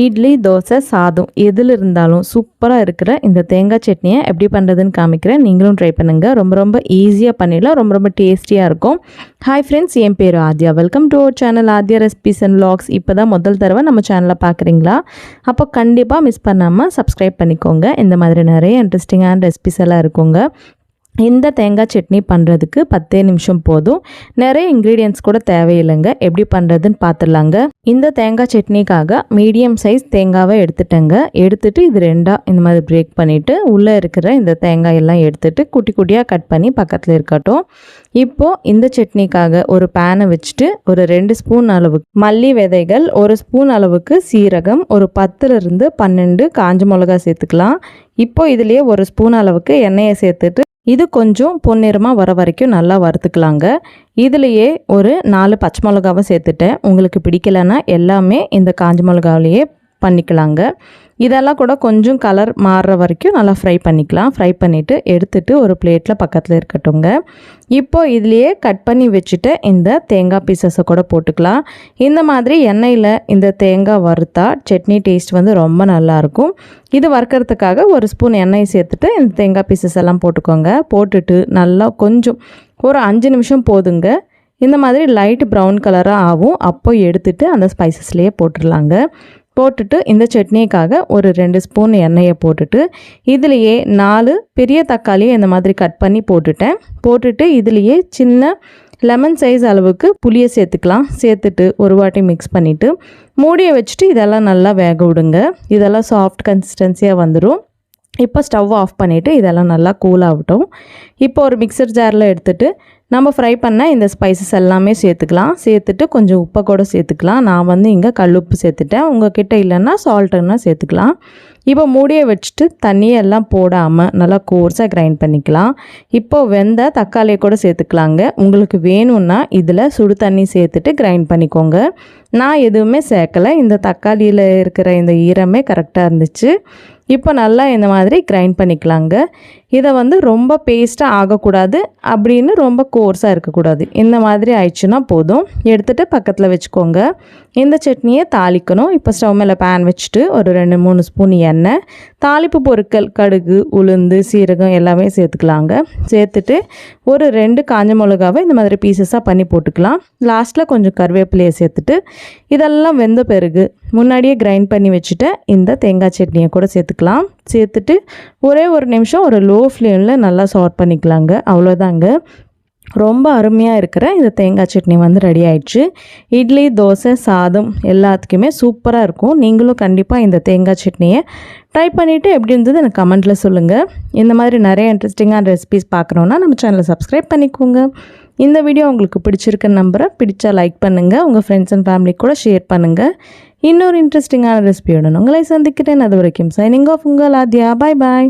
இட்லி, தோசை, சாதம் எதில் இருந்தாலும் சூப்பராக இருக்கிற இந்த தேங்காய் சட்னியை எப்படி பண்ணுறதுன்னு காமிக்கிறேன். நீங்களும் ட்ரை பண்ணுங்கள். ரொம்ப ரொம்ப ஈஸியாக பண்ணிடலாம். ரொம்ப ரொம்ப டேஸ்டியாக இருக்கும். ஹாய் ஃப்ரெண்ட்ஸ், என் பேர் Aadhya. Welcome to our channel Aadhya recipes and vlogs. இப்போ தான் முதல் தடவை நம்ம சேனலை பார்க்குறீங்களா? அப்போ கண்டிப்பாக மிஸ் பண்ணாமல் சப்ஸ்கிரைப் பண்ணிக்கோங்க. இந்த மாதிரி நிறைய இன்ட்ரெஸ்டிங்கான ரெசிபீஸ் எல்லாம் இருக்குங்க. இந்த தேங்காய் சட்னி பண்ணுறதுக்கு 10 நிமிஷம் போதும். நிறைய இன்க்ரீடியன்ட்ஸ் கூட தேவையில்லைங்க. எப்படி பண்ணுறதுன்னு பார்த்துடலாங்க. இந்த தேங்காய் சட்னிக்காக மீடியம் சைஸ் தேங்காவை எடுத்துட்டு இது ரெண்டாக இந்த மாதிரி பிரேக் பண்ணிவிட்டு உள்ளே இருக்கிற இந்த தேங்காய் எல்லாம் எடுத்துட்டு குட்டி குட்டியாக கட் பண்ணி பக்கத்தில் இருக்கட்டும். இப்போது இந்த சட்னிக்காக ஒரு பேனை வச்சுட்டு ஒரு 2 ஸ்பூன் அளவுக்கு மல்லி விதைகள், 1 ஸ்பூன் அளவுக்கு சீரகம், ஒரு 10லிருந்து 12 காஞ்ச மிளகாய் சேர்த்துக்கலாம். இப்போது இதுலேயே 1 ஸ்பூன் அளவுக்கு எண்ணெயை சேர்த்துட்டு இது கொஞ்சம் பொன்னிறமாக வர வரைக்கும் நல்லா வறுத்துக்கலாங்க. இதுலேயே ஒரு 4 பச்சை மிளகாவை சேர்த்துட்டேன். உங்களுக்கு பிடிக்கலைன்னா எல்லாமே இந்த காஞ்ச மிளகாவிலேயே பண்ணிக்கலாங்க. இதெல்லாம் கூட கொஞ்சம் கலர் மாறுற வரைக்கும் நல்லா ஃப்ரை பண்ணிக்கலாம். ஃப்ரை பண்ணிவிட்டு எடுத்துகிட்டு ஒரு பிளேட்டில் பக்கத்தில் இருக்கட்டும்ங்க. இப்போது இதுலேயே கட் பண்ணி வச்சுட்டு இந்த தேங்காய் பீசஸை கூட போட்டுக்கலாம். இந்த மாதிரி எண்ணெயில் இந்த தேங்காய் வறுத்தா சட்னி டேஸ்ட் வந்து ரொம்ப நல்லாயிருக்கும். இது வறுக்கிறதுக்காக 1 ஸ்பூன் எண்ணெய் சேர்த்துட்டு இந்த தேங்காய் பீசஸ் எல்லாம் போட்டுக்கோங்க. போட்டுட்டு நல்லா கொஞ்சம் ஒரு 5 நிமிஷம் போதுங்க. இந்த மாதிரி லைட் ப்ரௌன் கலராக ஆகும். அப்போ எடுத்துகிட்டு அந்த ஸ்பைசஸ்லேயே போட்டுடலாங்க. போட்டுட்டு இந்த சட்னிக்காக ஒரு 2 ஸ்பூன் எண்ணெயை போட்டுட்டு இதுலேயே 4 பெரிய தக்காளியை இந்த மாதிரி கட் பண்ணி போட்டுட்டு இதுலேயே சின்ன லெமன் சைஸ் அளவுக்கு புளியை சேர்த்துக்கலாம். சேர்த்துட்டு ஒரு வாட்டி மிக்ஸ் பண்ணிவிட்டு மூடியை வச்சுட்டு இதெல்லாம் நல்லா வேக விடுங்க. இதெல்லாம் சாஃப்ட் கன்சிஸ்டன்சியாக வந்துடும். இப்போ ஸ்டவ் ஆஃப் பண்ணிவிட்டு இதெல்லாம் நல்லா கூல் ஆகட்டும். இப்போ ஒரு மிக்சர் ஜாரில் எடுத்துகிட்டு நம்ம ஃப்ரை பண்ண இந்த ஸ்பைசஸ் எல்லாமே சேர்த்துக்கலாம். சேர்த்துட்டு கொஞ்சம் உப்பை கூட சேர்த்துக்கலாம். நான் வந்து இங்கே கல்லுப்பு சேர்த்துட்டேன். உங்கள் கிட்ட இல்லைன்னா சால்ட்டுன்னா சேர்த்துக்கலாம். இப்போ மூடியை வச்சுட்டு தண்ணியெல்லாம் போடாமல் நல்லா கோர்ஸாக கிரைண்ட் பண்ணிக்கலாம். இப்போது வெந்த தக்காளியை கூட சேர்த்துக்கலாங்க. உங்களுக்கு வேணும்னா இதில் சுடு தண்ணி சேர்த்துட்டு கிரைண்ட் பண்ணிக்கோங்க. நான் எதுவுமே சேர்க்கலை. இந்த தக்காளியில் இருக்கிற இந்த ஈரமே கரெக்டாக இருந்துச்சு. இப்போ நல்லா இந்த மாதிரி கிரைண்ட் பண்ணிக்கலாங்க. இதை வந்து ரொம்ப பேஸ்ட்டாக ஆகக்கூடாது, அப்படின்னு ரொம்ப கோர்ஸாக இருக்கக்கூடாது. இந்த மாதிரி ஆயிடுச்சுன்னா போதும். எடுத்துகிட்டு பக்கத்தில் வச்சுக்கோங்க. இந்த சட்னியை தாளிக்கணும். இப்போ ஸ்டவ் மேலே பேன் வச்சுட்டு ஒரு 2-3 ஸ்பூன் எண்ணெய், தாளிப்பு பொருட்கள் கடுகு, உளுந்து, சீரகம் எல்லாமே சேர்த்துக்கலாங்க. சேர்த்துட்டு ஒரு 2 காஞ்ச மிளகாவை இந்த மாதிரி பீசஸாக பண்ணி போட்டுக்கலாம். லாஸ்ட்டில் கொஞ்சம் கருவேப்பிலையை சேர்த்துட்டு இதெல்லாம் வெந்த பிறகு முன்னாடியே கிரைண்ட் பண்ணி வச்சுட்டு இந்த தேங்காய் சட்னியை கூட சேர்த்துக்கலாம். சேர்த்துட்டு ஒரே ஒரு நிமிஷம் ஒரு லோ ஃப்ளேமில் நல்லா சாட் பண்ணிக்கலாங்க. அவ்வளோதாங்க. ரொம்ப அருமையாக இருக்கிற இந்த தேங்காய் சட்னி வந்து ரெடி ஆயிடுச்சு. இட்லி, தோசை, சாதம் எல்லாத்துக்குமே சூப்பராக இருக்கும். நீங்களும் கண்டிப்பாக இந்த தேங்காய் சட்னியை ட்ரை பண்ணிவிட்டு எப்படி இருந்தது எனக்கு கமெண்ட்டில் சொல்லுங்கள். இந்த மாதிரி நிறைய இன்ட்ரெஸ்டிங்கான ரெசிபீஸ் பார்க்குறோன்னா நம்ம சேனலை சப்ஸ்கிரைப் பண்ணிக்கோங்க. இந்த வீடியோ உங்களுக்கு பிடிச்சிருக்குன்னு நம்புகிறேன். பிடிச்சா லைக் பண்ணுங்கள். உங்கள் ஃப்ரெண்ட்ஸ் அண்ட் ஃபேமிலி கூட ஷேர் பண்ணுங்கள். இன்னொரு இன்ட்ரெஸ்டிங்கான ரெசிபியோட உங்களை சந்திக்கிறேன். அது வரைக்கும் சைனிங் ஆஃப் உங்கள் ஆத்யா. பாய் பாய்.